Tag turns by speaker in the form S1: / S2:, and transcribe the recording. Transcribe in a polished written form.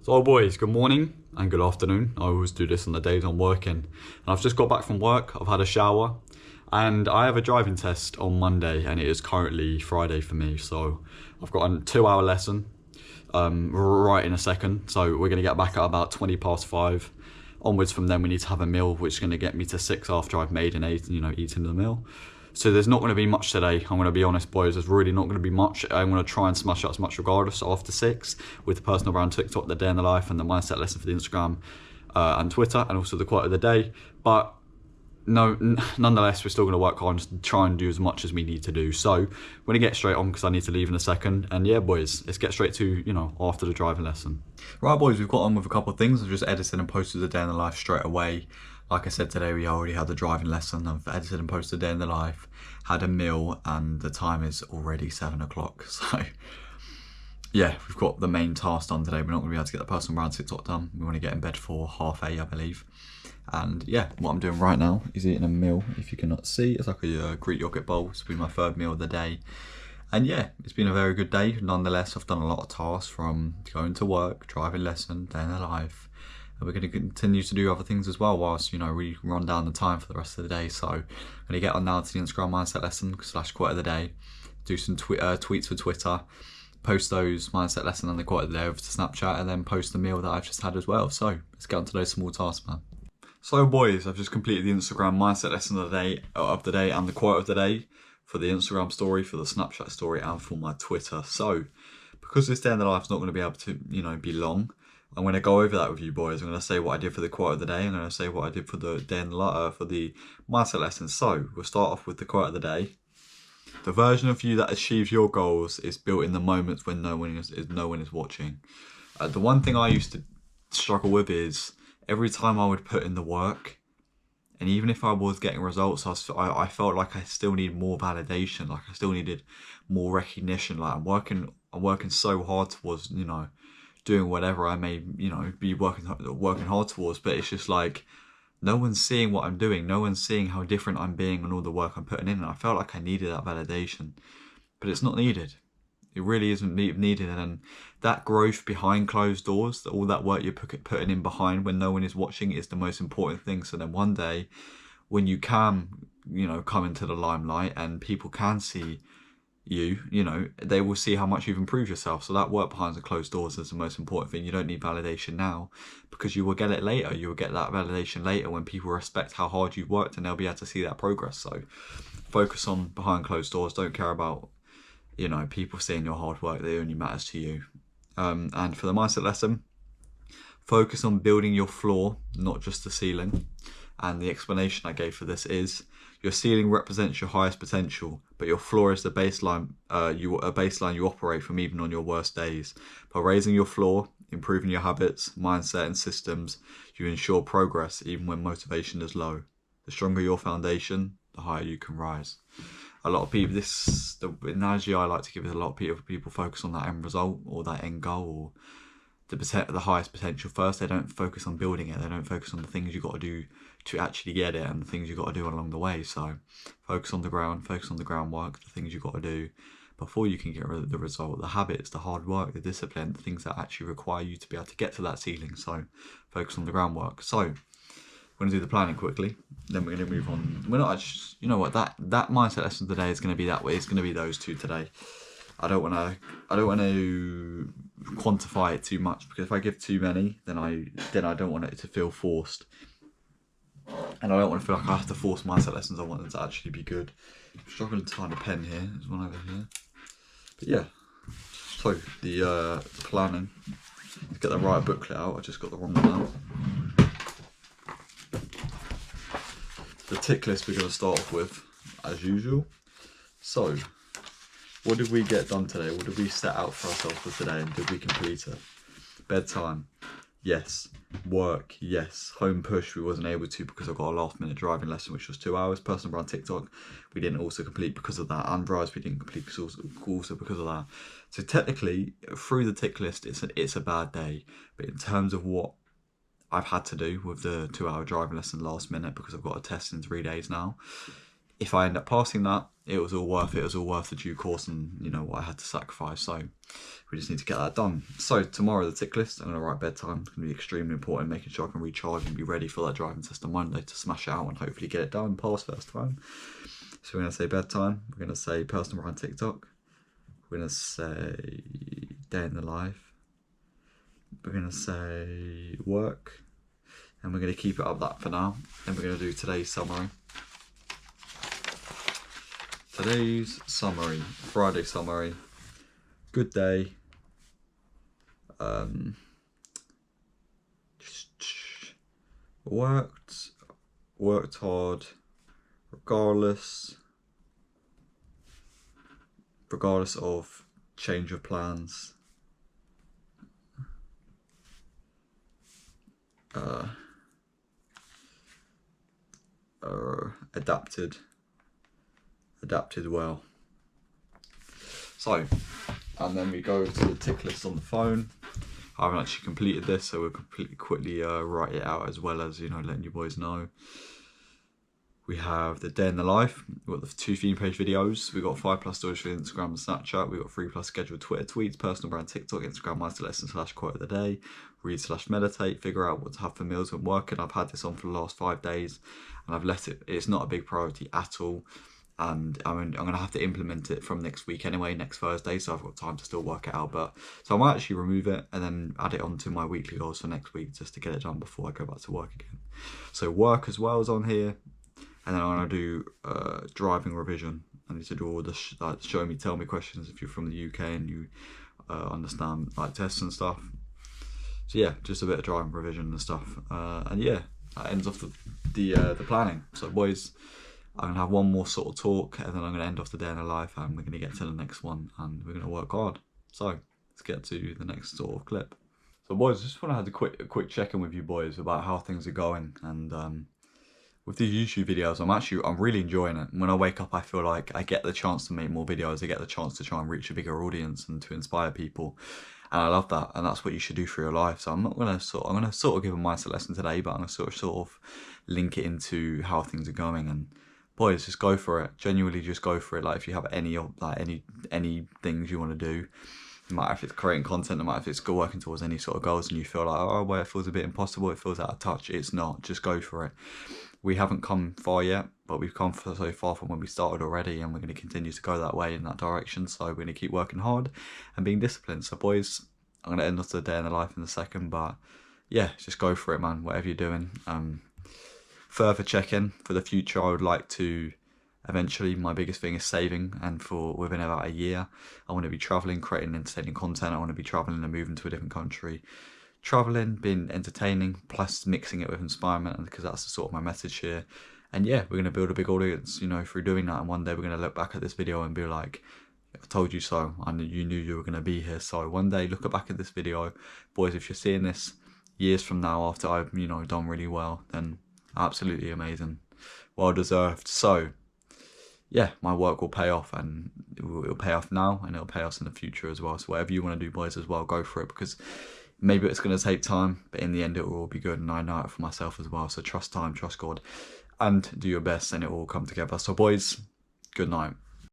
S1: So boys, good morning and good afternoon. I always do this on the days I'm working. And I've just got back from work, I've had a shower, and I have a driving test on Monday, and it is currently Friday for me. So I've got a 2 hour lesson right in a second. So we're gonna get back at about 5:20. Onwards from then we need to have a meal, which is gonna get me to 6 after I've made and ate, eaten the meal. So there's not going to be much today. I'm going to be honest, boys. There's really not going to be much. I'm going to try and smash out as much regardless after 6 with the personal brand TikTok, the day in the life, and the mindset lesson for the Instagram and Twitter, and also the quote of the day. But no, nonetheless, we're still going to work hard and try and do as much as we need to do. So we're going to get straight on because I need to leave in a second. And yeah, boys, let's get straight to, after the driving lesson. Right, boys, we've got on with a couple of things. I've just edited and posted the day in the life straight away. Like I said, today we already had the driving lesson. I've edited and posted the day in the life, had a meal, and the time is already 7 o'clock. So yeah, we've got the main task done today. We're not going to be able to get the personal brand TikTok done. We want to get in bed for 8:30, I believe. And yeah, what I'm doing right now is eating a meal. If you cannot see, it's like a Greek yogurt bowl. It's been my third meal of the day. And yeah, it's been a very good day. Nonetheless, I've done a lot of tasks, from going to work, driving lesson, day in the life. And we're going to continue to do other things as well whilst, we run down the time for the rest of the day. So I'm going to get on now to the Instagram mindset lesson / quote of the day, do some tweets for Twitter, post those mindset lesson and the quote of the day over to Snapchat, and then post the meal that I've just had as well. So let's get on to those small tasks, man. So boys, I've just completed the Instagram mindset lesson of the day and the quote of the day for the Instagram story, for the Snapchat story, and for my Twitter. So because this day in the life is not going to be able to, be long, I'm going to go over that with you boys. I'm going to say what I did for the quote of the day. I'm going to say what I did for the day in the for the mindset lesson. So we'll start off with the quote of the day. The version of you that achieves your goals is built in the moments when no one is watching. The one thing I used to struggle with is every time I would put in the work, and even if I was getting results, I felt like I still need more validation. Like I still needed more recognition. Like I'm working so hard towards, doing whatever I may, be working hard towards, but it's just like no one's seeing what I'm doing. No one's seeing how different I'm being and all the work I'm putting in. And I felt like I needed that validation, but it's not needed. It really isn't needed. And that growth behind closed doors, all that work you're putting in behind when no one is watching, is the most important thing. So then one day when you can, come into the limelight and people can see you, they will see how much you've improved yourself. So that work behind the closed doors is the most important thing. You don't need validation now, because you will get it later. You will get that validation later when people respect how hard you've worked, and they'll be able to see that progress. So focus on behind closed doors. Don't care about, people seeing your hard work. That only matters to you. And for the mindset lesson, focus on building your floor, not just the ceiling. And the explanation I gave for this is, your ceiling represents your highest potential, but your floor is the baseline. A baseline you operate from even on your worst days. By raising your floor, improving your habits, mindset, and systems, you ensure progress even when motivation is low. The stronger your foundation, the higher you can rise. A lot of people, the analogy I like to give is, a lot of people focus on that end result or that end goal, or the highest potential first. They don't focus on building it. They don't focus on the things you got to do to actually get it, and the things you got to do along the way. So focus on the groundwork, the things you got to do before you can get the result, the habits, the hard work, the discipline, the things that actually require you to be able to get to that ceiling. So focus on the groundwork. So we're going to do the planning quickly, then we're going to move on. We're not actually, that mindset lesson today is going to be that way. It's going to be those two today. I don't want to quantify it too much, because if I give too many, then I don't want it to feel forced. And I don't want to feel like I have to force mindset lessons. I want them to actually be good. I'm struggling to find a pen here. There's one over here. But yeah. So the planning. Let's get the right booklet out. I just got the wrong one out. The tick list we're going to start off with, as usual. So, what did we get done today? What did we set out for ourselves for today, and did we complete it? Bedtime. Yes. Work, yes. Home push, we wasn't able to because I got a last minute driving lesson, which was 2 hours. Personal brand TikTok, we didn't also complete because of that. And drives, we didn't complete also because of that. So technically, through the tick list, it's a bad day. But in terms of what I've had to do with the 2 hour driving lesson last minute, because I've got a test in 3 days now, if I end up passing that, it was all worth it. It was all worth the due course and, you know, what I had to sacrifice. So we just need to get that done. So tomorrow, the tick list, I'm going to write bedtime. It's going to be extremely important, making sure I can recharge and be ready for that driving test on Monday to smash it out and hopefully get it done, pass first time. So we're going to say bedtime. We're going to say personal brand TikTok. We're going to say day in the life. We're going to say work. And we're going to keep it up that for now. Then we're going to do today's summary. Today's summary, Friday summary. Good day. Worked hard, regardless of change of plans. Adapted well. So, and then we go to the tick list on the phone. I haven't actually completed this, so we'll quickly write it out, as well as, you know, letting you boys know. We have the day in the life. We've got the 2 theme page videos. We've got 5+ stories for Instagram and Snapchat. We've got 3+ scheduled Twitter tweets, personal brand TikTok, Instagram master lesson / quote of the day, read / meditate, figure out what to have for meals when working. I've had this on for the last 5 days and I've let it, it's not a big priority at all. And I mean, I'm going to have to implement it from next week anyway, next Thursday, so I've got time to still work it out. But so I might actually remove it and then add it onto my weekly goals for next week, just to get it done before I go back to work again. So work as well is on here. And then I'm going to do driving revision. I need to do all the show me, tell me questions if you're from the UK and you understand like tests and stuff. So yeah, just a bit of driving revision and stuff. And yeah, that ends off the planning. So boys, I'm going to have one more sort of talk, and then I'm going to end off the day in the life, and we're going to get to the next one, and we're going to work hard. So let's get to the next sort of clip. So boys, just want to have a quick check-in with you boys about how things are going. And with these YouTube videos, I'm really enjoying it. When I wake up, I feel like I get the chance to make more videos. I get the chance to try and reach a bigger audience and to inspire people. And I love that, and that's what you should do for your life. So I'm going to sort of give a mindset lesson today, but I'm going to sort of link it into how things are going. And boys, just go for it. Genuinely, just go for it. Like, if you have any things you want to do, no matter if it's creating content, no matter if it's working towards any sort of goals, and you feel like, oh, well, it feels a bit impossible, it feels out of touch. It's not. Just go for it. We haven't come far yet, but we've come so far from when we started already, and we're going to continue to go that way, in that direction. So we're going to keep working hard and being disciplined. So boys, I'm going to end off the day in the life in a second, but yeah, just go for it, man. Whatever you're doing. Further check-in for the future, I would like to eventually, my biggest thing is saving, and for within about a year, I want to be traveling, creating entertaining content. I want to be traveling and moving to a different country. Traveling, being entertaining, plus mixing it with inspirement, because that's the sort of my message here. And yeah, we're going to build a big audience, you know, through doing that. And one day we're going to look back at this video and be like, I told you so. You knew you were going to be here. So one day, look back at this video, boys. If you're seeing this years from now, after I've, you know, done really well, then absolutely amazing, well deserved. So yeah, my work will pay off, and it'll pay off now, and it'll pay us in the future as well. So whatever you want to do, boys, as well, go for it, because maybe it's going to take time, but in the end it will all be good, and I know it for myself as well. So trust time, trust God, and do your best, and it will all come together. So boys, good night.